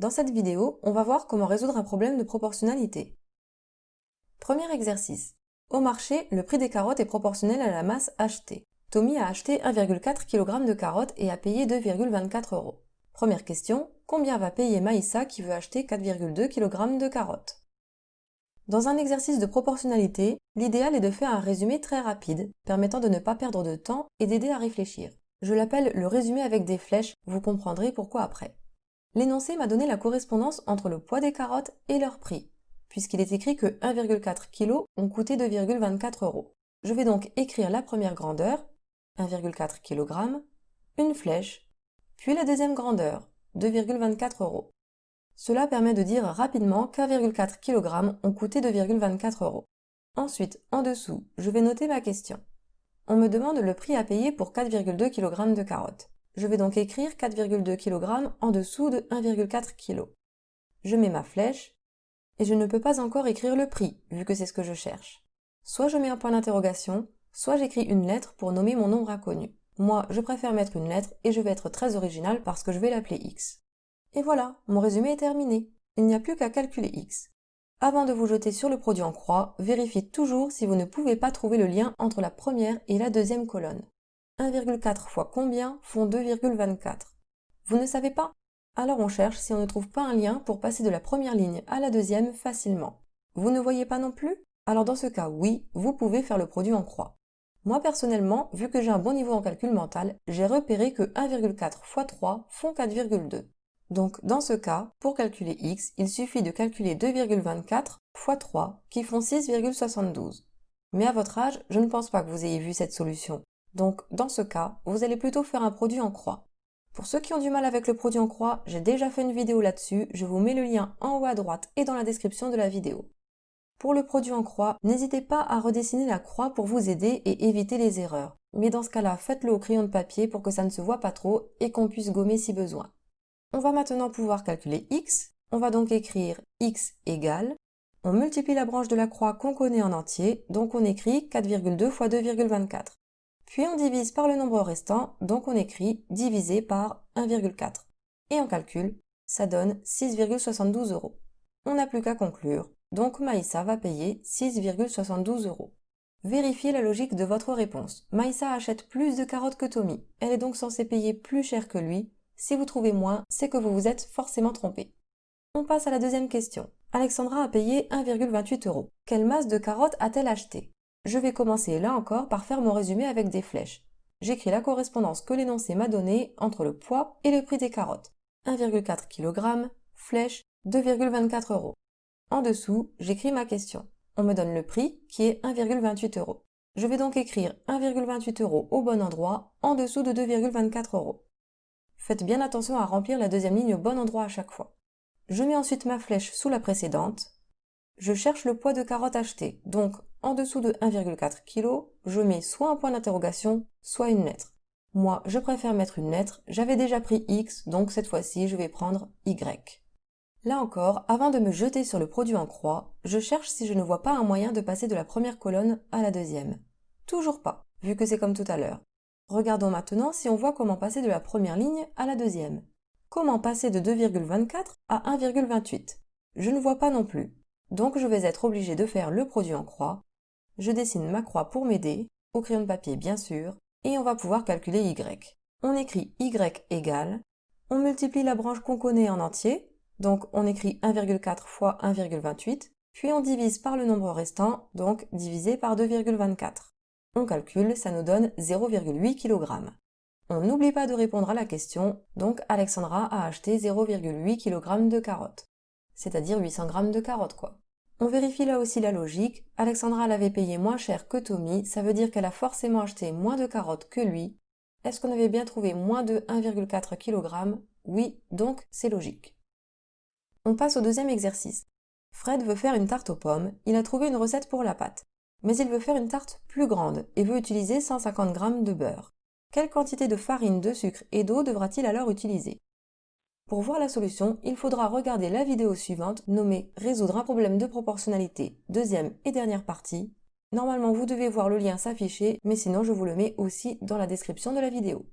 Dans cette vidéo, on va voir comment résoudre un problème de proportionnalité. Premier exercice. Au marché, le prix des carottes est proportionnel à la masse achetée. Tommy a acheté 1,4 kg de carottes et a payé 2,24 €. Première question, combien va payer Maïssa qui veut acheter 4,2 kg de carottes? Dans un exercice de proportionnalité, l'idéal est de faire un résumé très rapide, permettant de ne pas perdre de temps et d'aider à réfléchir. Je l'appelle le résumé avec des flèches, vous comprendrez pourquoi après. L'énoncé m'a donné la correspondance entre le poids des carottes et leur prix, puisqu'il est écrit que 1,4 kg ont coûté 2,24 €. Je vais donc écrire la première grandeur, 1,4 kg, une flèche, puis la deuxième grandeur, 2,24 €. Cela permet de dire rapidement qu'1,4 kg ont coûté 2,24 €. Ensuite, en dessous, je vais noter ma question. On me demande le prix à payer pour 4,2 kg de carottes. Je vais donc écrire 4,2 kg en dessous de 1,4 kg. Je mets ma flèche, et je ne peux pas encore écrire le prix, vu que c'est ce que je cherche. Soit je mets un point d'interrogation, soit j'écris une lettre pour nommer mon nombre inconnu. Moi, je préfère mettre une lettre et je vais être très original parce que je vais l'appeler X. Et voilà, mon résumé est terminé. Il n'y a plus qu'à calculer X. Avant de vous jeter sur le produit en croix, vérifiez toujours si vous ne pouvez pas trouver le lien entre la première et la deuxième colonne. 1,4 fois combien font 2,24? Vous ne savez pas? Alors on cherche si on ne trouve pas un lien pour passer de la première ligne à la deuxième facilement. Vous ne voyez pas non plus? Alors dans ce cas, oui, vous pouvez faire le produit en croix. Moi personnellement, vu que j'ai un bon niveau en calcul mental, j'ai repéré que 1,4 fois 3 font 4,2. Donc dans ce cas, pour calculer x, il suffit de calculer 2,24 fois 3 qui font 6,72. Mais à votre âge, je ne pense pas que vous ayez vu cette solution. Donc dans ce cas, vous allez plutôt faire un produit en croix. Pour ceux qui ont du mal avec le produit en croix, j'ai déjà fait une vidéo là-dessus, je vous mets le lien en haut à droite et dans la description de la vidéo. Pour le produit en croix, n'hésitez pas à redessiner la croix pour vous aider et éviter les erreurs. Mais dans ce cas-là, faites-le au crayon de papier pour que ça ne se voit pas trop et qu'on puisse gommer si besoin. On va maintenant pouvoir calculer x. On va donc écrire x égale. On multiplie la branche de la croix qu'on connaît en entier, donc on écrit 4,2 fois 2,24. Puis on divise par le nombre restant, donc on écrit divisé par 1,4. Et on calcule, ça donne 6,72 €. On n'a plus qu'à conclure, donc Maïssa va payer 6,72 €. Vérifiez la logique de votre réponse. Maïssa achète plus de carottes que Tommy. Elle est donc censée payer plus cher que lui. Si vous trouvez moins, c'est que vous vous êtes forcément trompé. On passe à la deuxième question. Alexandra a payé 1,28 €. Quelle masse de carottes a-t-elle acheté? Je vais commencer là encore par faire mon résumé avec des flèches. J'écris la correspondance que l'énoncé m'a donnée entre le poids et le prix des carottes. 1,4 kg, flèche, 2,24 €. En dessous, j'écris ma question. On me donne le prix qui est 1,28 €. Je vais donc écrire 1,28 € au bon endroit, en dessous de 2,24 €. Faites bien attention à remplir la deuxième ligne au bon endroit à chaque fois. Je mets ensuite ma flèche sous la précédente. Je cherche le poids de carottes acheté, donc en dessous de 1,4 kg, je mets soit un point d'interrogation, soit une lettre. Moi, je préfère mettre une lettre, j'avais déjà pris X, donc cette fois-ci, je vais prendre Y. Là encore, avant de me jeter sur le produit en croix, je cherche si je ne vois pas un moyen de passer de la première colonne à la deuxième. Toujours pas, vu que c'est comme tout à l'heure. Regardons maintenant si on voit comment passer de la première ligne à la deuxième. Comment passer de 2,24 à 1,28? Je ne vois pas non plus. Donc je vais être obligé de faire le produit en croix. Je dessine ma croix pour m'aider, au crayon de papier bien sûr, et on va pouvoir calculer Y. On écrit Y égale, on multiplie la branche qu'on connaît en entier, donc on écrit 1,4 fois 1,28, puis on divise par le nombre restant, donc divisé par 2,24. On calcule, ça nous donne 0,8 kg. On n'oublie pas de répondre à la question, donc Alexandra a acheté 0,8 kg de carottes. C'est-à-dire 800 g de carottes quoi. On vérifie là aussi la logique, Alexandra l'avait payé moins cher que Tommy, ça veut dire qu'elle a forcément acheté moins de carottes que lui. Est-ce qu'on avait bien trouvé moins de 1,4 kg? Oui, donc c'est logique. On passe au deuxième exercice. Fred veut faire une tarte aux pommes, il a trouvé une recette pour la pâte. Mais il veut faire une tarte plus grande et veut utiliser 150 g de beurre. Quelle quantité de farine, de sucre et d'eau devra-t-il alors utiliser? Pour voir la solution, il faudra regarder la vidéo suivante nommée « Résoudre un problème de proportionnalité » deuxième et dernière partie. Normalement, vous devez voir le lien s'afficher, mais sinon je vous le mets aussi dans la description de la vidéo.